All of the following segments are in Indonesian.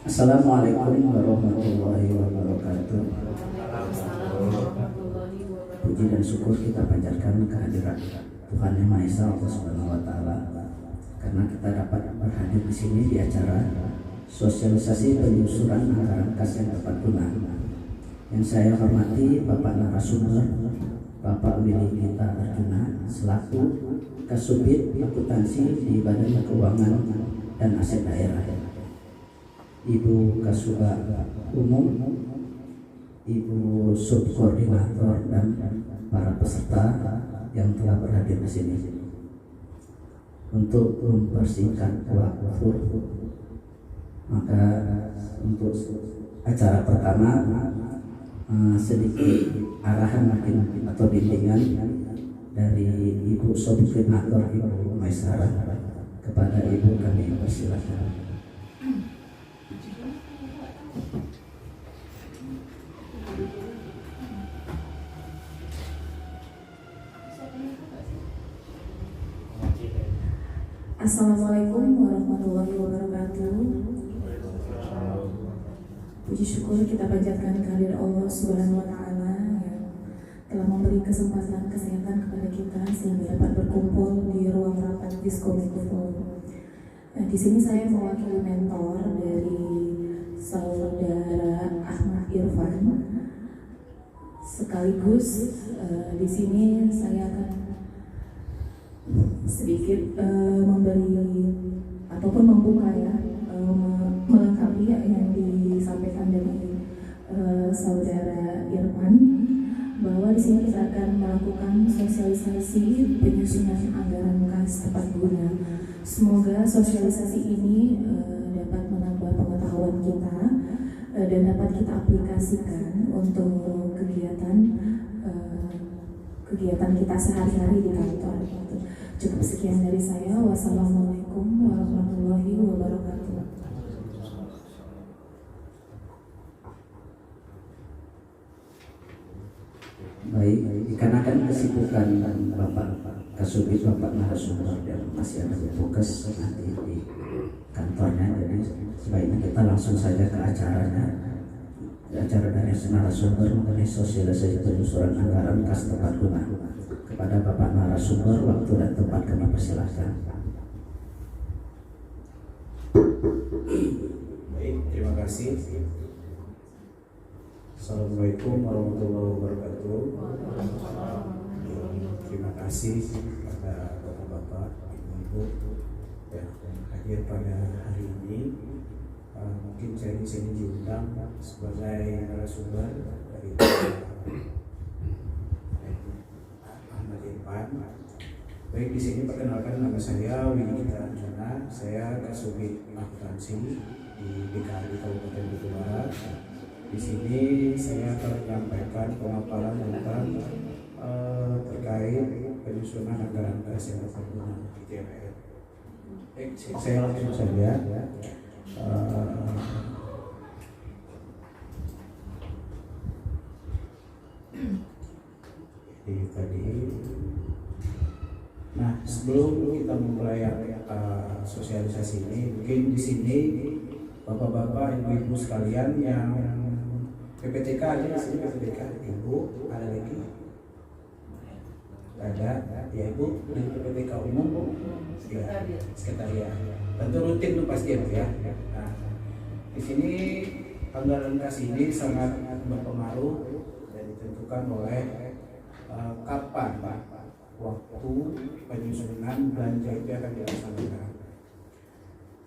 Assalamualaikum warahmatullahi wabarakatuh. Puji dan syukur kita panjatkan kehadiran Tuhan Yang Maha Esa Allah Subhanahu wa taala karena kita dapat berhadir di sini di acara sosialisasi penyusuran anggaran kas yang tepat guna. Yang saya hormati Bapak narasumber Bapak Willy Gita Arjuna selaku Kasubit Akuntansi di Badan Keuangan dan Aset Daerah, Ibu Kasubag Umum, Ibu Subkoordinator dan para peserta yang telah berhadir di sini. Untuk mempersingkat waktu, maka untuk acara pertama sedikit arahan mungkin atau bimbingan dari Ibu Subkoordinator Ibu Maisarah kepada Ibu, kami persilakan. Assalamualaikum warahmatullahi wabarakatuh. Puji syukur kita panjatkan kehadirat Allah Subhanahu wa taala yang telah memberi kesempatan kesehatan kepada kita sehingga dapat berkumpul di ruang rapat Diskominfo. Di sini saya mewakili mentor dari saudara Ahmad Irfan. Sekaligus di sini saya akan sedikit memberi ataupun membuka melengkapi yang disampaikan dari saudara Irfan, bahwa di sini kita akan melakukan sosialisasi penyusunan anggaran kas tepat guna. Semoga sosialisasi ini dapat menambah pengetahuan kita dan dapat kita aplikasikan untuk kegiatan kita sehari-hari di kantor. Cukup sekian dari saya. Wassalamualaikum warahmatullahi wabarakatuh. Baik, dikarenakan kesibukan Bapak Kasubit, Bapak narasumber dan masih ada tugas nanti di kantornya, jadi sebaiknya kita langsung saja ke acaranya. Acara dari narasumber mengenai sosialisasi penyusuran anggaran kas tepat guna. Kepada Bapak narasumber, waktu dan tempat kami persilahkan. Baik, terima kasih. Assalamualaikum warahmatullahi wabarakatuh. Terima kasih kepada bapak-bapak, ibu-ibu yang hadir pada hari ini. Mungkin saya di sini diundang sebagai narasumber dari Ahmad Irfan. Baik, di sini perkenalkan, nama saya Willy Gita Arjuna. Saya Kasubit Akuntansi di DKI Kabupaten Bogor Barat. Di sini saya akan menyampaikan pemaparan tentang terkait penyusunan anggaran kas yang tepat guna di TPR. Saya langsung saja. Nah, sebelum kita memulai sosialisasi ini, mungkin di sini bapak-bapak, ibu-ibu sekalian yang PPTK aja di sini, PPTK ibu ada lagi? Ada, ya ibu dari PPTK umum, ya, sekretariat. Tentu rutin tuh pasti ya. Nah, di sini anggaran kas ini sangat berpengaruh dan ditentukan oleh kapan waktu penyusunan belanja itu akan dilaksanakan.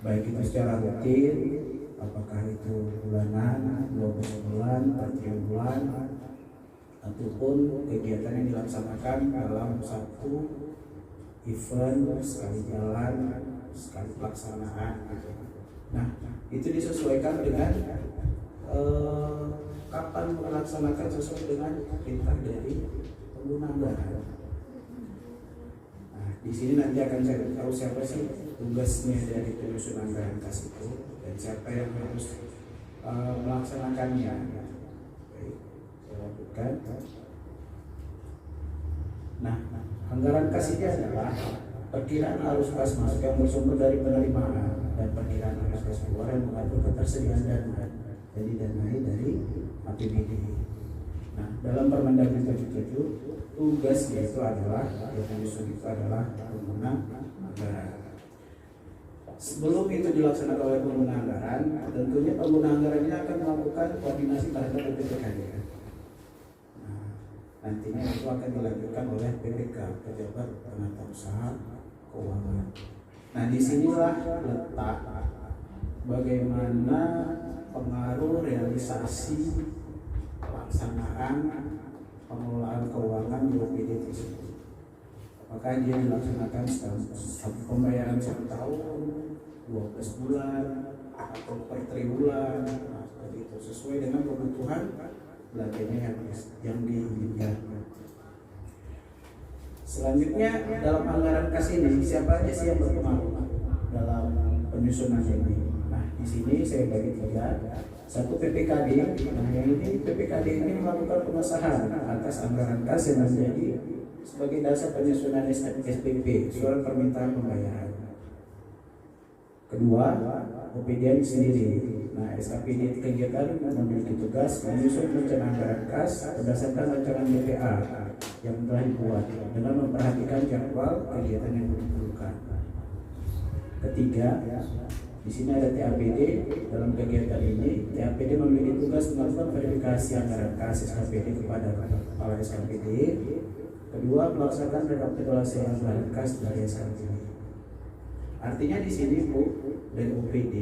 Baik itu secara rutin, apakah itu bulanan, 12 bulan, per 3 bulan, ataupun kegiatan yang dilaksanakan dalam satu event, sekali jalan, sekali pelaksanaan gitu. Nah, itu disesuaikan dengan kapan melaksanakan sesuai dengan perintah dari pengguna anggaran. Nah, di sini nanti akan saya tahu siapa sih tugasnya dari penyusunan anggaran kas itu dan siapa yang harus melaksanakannya. Baik, saya lakukan. Nah, anggaran kas ini adalah perkiraan arus kas masuk yang bersumber dari penerimaan dan perkiraan anggaran kas keluar yang mengatur ketersediaan dana dan didanai dari APBD. Nah, dalam Permendagri 77 tugasnya itu adalah yang menyusun itu adalah pengguna anggaran. Sebelum itu dilaksanakan oleh pengguna anggaran, tentunya pengguna anggaran ini akan melakukan koordinasi terhadap PPKD. Nah, nantinya itu akan dilanjutkan oleh PPK, Pejabat Penata Usaha Keuangan. Nah, disinilah letak bagaimana pengaruh realisasi pelaksanaan pengelolaan keuangan di OPD tersebut. Apakah dia dilaksanakan satu pembayaran 1 tahun, 12 bulan, atau per triwulan, nah, seperti itu sesuai dengan kebutuhan belanjanya yang diinginkan. Selanjutnya dalam anggaran kas ini siapa aja sih yang berpengaruh dalam penyusunan ini? Nah, di sini saya bagi 3. Satu PPKD. Nah, yang ini PPKD ini melakukan pengesahan atas anggaran kas yang menjadi sebagai dasar penyusunan SPP, surat permintaan pembayaran. Kedua, OPD sendiri. Nah, SKPD kegiatan memiliki tugas menyusun rencana anggaran kas berdasarkan rancangan BPA yang telah dibuat dengan memperhatikan jadwal kegiatan yang diperlukan. Ketiga, di sini ada TAPD. Dalam kegiatan ini, TAPD memiliki tugas melakukan verifikasi anggaran kas SKPD kepada kepala SKPD. Kedua, melaksanakan rekapitulasi anggaran kas dari SKPD. Artinya di sini Bu, dari OPD,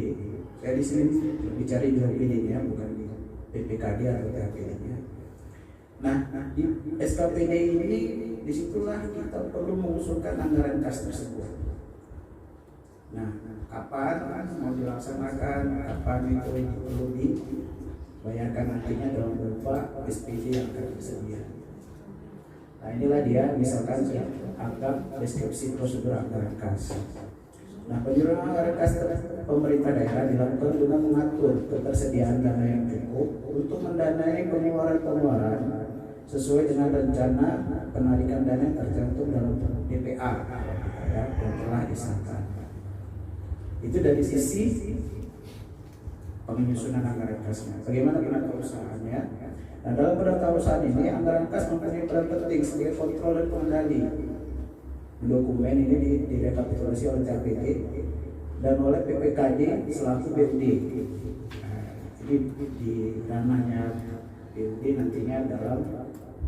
saya di sini bicara di OPD-nya, bukan di PPKD atau TAPD-nya. Nah, di SKPD ini disitulah kita perlu mengusulkan anggaran kas tersebut. Nah, kapan mau dilaksanakan, kapan itu perlu dibayarkan nantinya dalam berupa SPD yang akan tersedia. Nah, inilah dia misalkan saya anggap deskripsi prosedur anggaran kas. Nah, penyusunan anggaran kas pemerintah daerah dilakukan guna mengatur ketersediaan dana yang cukup untuk mendanai pengeluaran sesuai dengan rencana penarikan dana yang tercantum dalam DPA yang telah disahkan. Itu dari sisi penyusunan anggaran kasnya. Bagaimana penatausahaannya? Nah, dalam penatausahaan ini anggaran kas mempunyai peran penting sebagai kontrol dan pengendali. Dokumen ini direkapitulasi oleh TAPD dan oleh PPKD selaku BUD. Nah, ini di ranahnya BUD nantinya dalam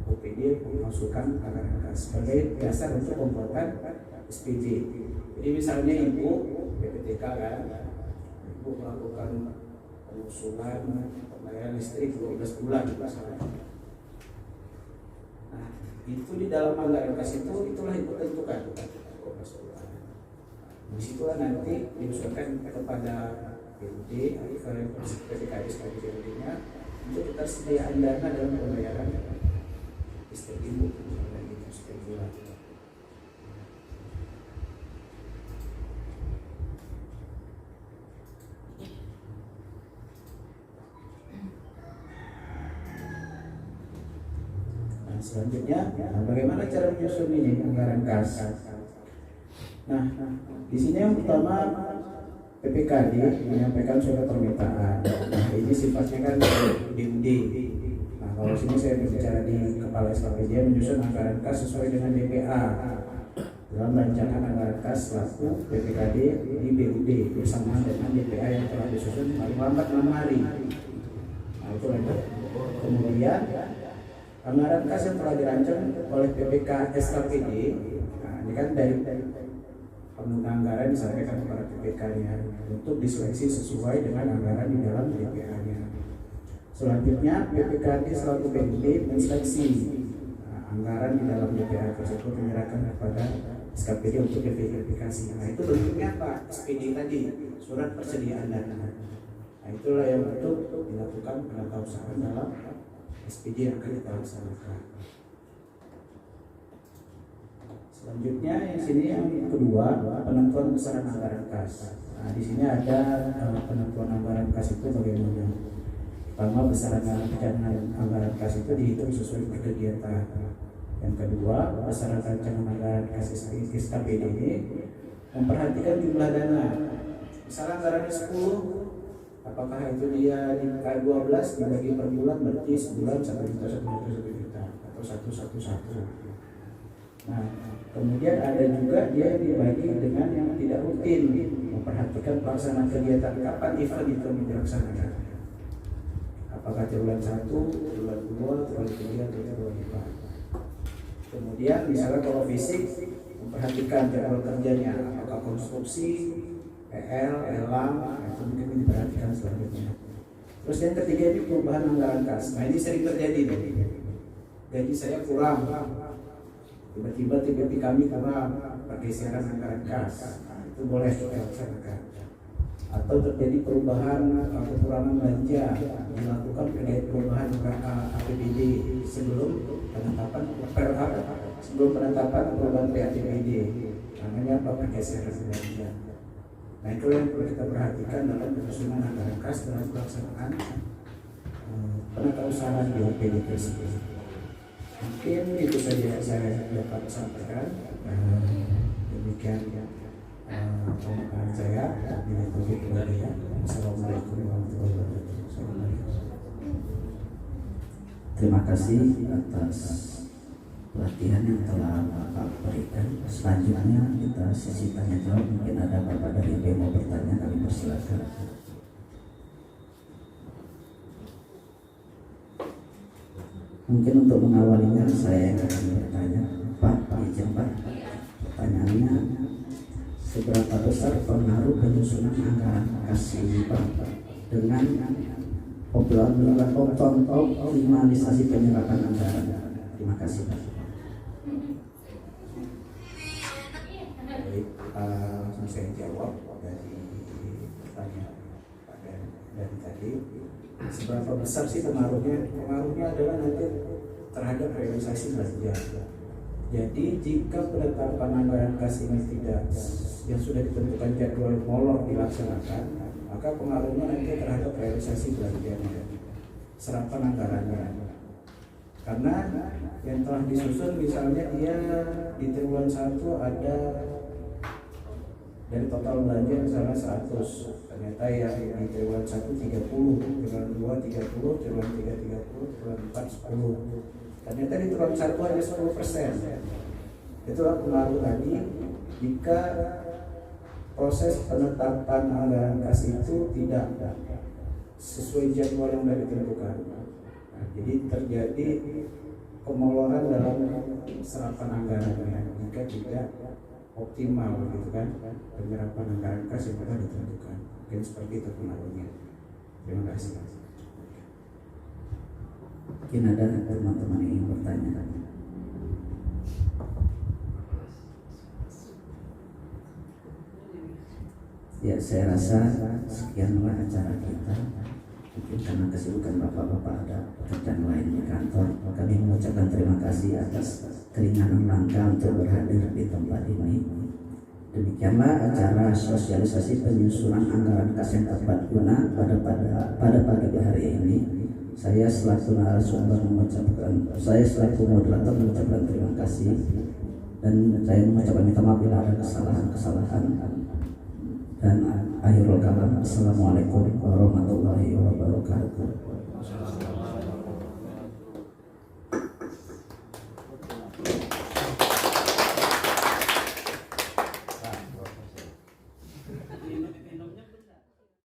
OPD memasukkan anggaran kas sebagai dasar untuk pembuatan SPD. Jadi misalnya Ibu BPTK kan, Ibu melakukan pengusulan pembayaran listrik 12 bulan misalnya. Nah, itu di dalam anggaran kas itulah Ibu tentukan 12 bulan. Disitulah nanti diusulkan kepada BUD, ke PPKD sebagai BUD-nya untuk ketersediaan dana dalam pembayaran listrik Ibu misalnya gitu setiap bulan. Selanjutnya, bagaimana cara menyusun ini anggaran kas? Nah, di sini yang pertama PPKD menyampaikan surat permintaan. Nah, ini sifatnya kan DUD. Nah, kalau sini saya berbicara di kepala SKPD menyusun anggaran kas sesuai dengan DPA dalam rancangan anggaran kas selaku PPKD di BUD bersama dengan DPA yang telah disusun paling lambat 6 hari. Nah, itu lanjut. Kemudian anggaran kas yang telah dirancang oleh PPK SKPD, nah ini kan dari pengguna anggaran disampaikan kepada PPK-nya untuk diseleksi sesuai dengan anggaran di dalam DPA-nya. Selanjutnya PPKD selaku BUD menseleksi anggaran di dalam DPA tersebut menyerahkan kepada SKPD untuk diverifikasi. Nah, itu bentuknya apa? SPD tadi, surat persediaan dana. Nah, itulah yang untuk dilakukan penatausahaan dalam SPD yang akan kita laksanakan. Selanjutnya yang sini yang kedua penentuan besaran anggaran kas. Nah, di sini ada penentuan anggaran kas itu bagaimana? Pertama, besaran anggaran kas itu dihitung sesuai per kegiatan. Yang kedua, besaran rancangan anggaran kas SKPD ini memperhatikan jumlah dana Misalnya anggarannya 10, apakah itu dia di kali 12 dibagi per bulan berarti sebulan 1 juta, 1 juta, 1 juta atau 111. Nah, kemudian ada juga dia dibagi dengan yang tidak rutin, memperhatikan pelaksanaan kegiatan kapan event itu dilaksanakan. Apakah triwulan 1, triwulan 2, triwulan 3, atau triwulan 4. Kemudian misalnya kalau fisik, memperhatikan jadwal kerjanya, apakah konstruksi, PL, elang, itu mungkin diperhatikan selanjutnya. Terus yang ketiga ini perubahan anggaran kas. Nah ini sering terjadi nih. Gaji saya kurang, tiba-tiba kami kurang pergeseran anggaran kas. Nah, itu boleh kita laksanakan. Atau terjadi perubahan kekurangan belanja, dilakukan perubahan APBD sebelum penetapan perubahan PAPBD. Namanya apa? Pergeseran belanja. Nah itu yang perlu kita perhatikan dalam penyusunan anggaran kas dalam pelaksanaan penatausahaan di APBD tersebut. Mungkin itu saja saya dapat sampaikan. Demikian pemaparan saya. Assalamualaikum warahmatullahi wabarakatuh. Terima kasih atas pelatihan yang telah Bapak berikan. Selanjutnya kita sesi tanya jawab. Mungkin ada Bapak dari IB mau bertanya, kami persilakan. Mungkin untuk mengawalinya saya akan bertanya, Pak, izin Pak, pertanyaannya seberapa besar pengaruh penyusunan anggaran kas ini Pak dengan optimalisasi penyerapan anggaran? Terima kasih Pak. Baik, langsung saya jawab dari pertanyaan dari tadi. Seberapa besar sih pengaruhnya? Pengaruhnya adalah nanti terhadap realisasi belanja. Jadi jika penetapan anggaran kas ini tidak yang sudah ditentukan jadwal molor dilaksanakan, maka pengaruhnya nanti terhadap realisasi belanja, serapan anggarannya. Karena yang telah disusun misalnya dia di triwulan 1 ada dari total belanja misalnya 100, ternyata ya di triwulan 1 30, triwulan 2 30, triwulan 3 30, triwulan 4 10. Ternyata di triwulan 1 hanya 10%. Itulah pengaruh tadi jika proses penetapan anggaran kas itu tidak sesuai jadwal yang sudah ditentukan. Nah, jadi terjadi kemoloran dalam serapan anggarannya jika tidak optimal gitu kan, penyerapan anggaran kas yang telah ditentukan. Mungkin seperti itu pengaruhnya. Terima kasih. Mungkin ada teman-teman yang ingin bertanya. Ya, saya rasa sekianlah acara kita. Mungkin karena kesibukan bapak-bapak ada pekerjaan lain di kantor, kami mengucapkan terima kasih atas keringanan langkah untuk berhadir di tempat ini. Demikianlah acara sosialisasi penyusunan anggaran kas yang tepat guna pada pagi hari ini. Saya selaku narasumber saya selaku moderator mengucapkan terima kasih, dan saya mengucapkan minta maaf bila ada kesalahan. Dan akhirul kalam, assalamualaikum warahmatullahi wabarakatuh.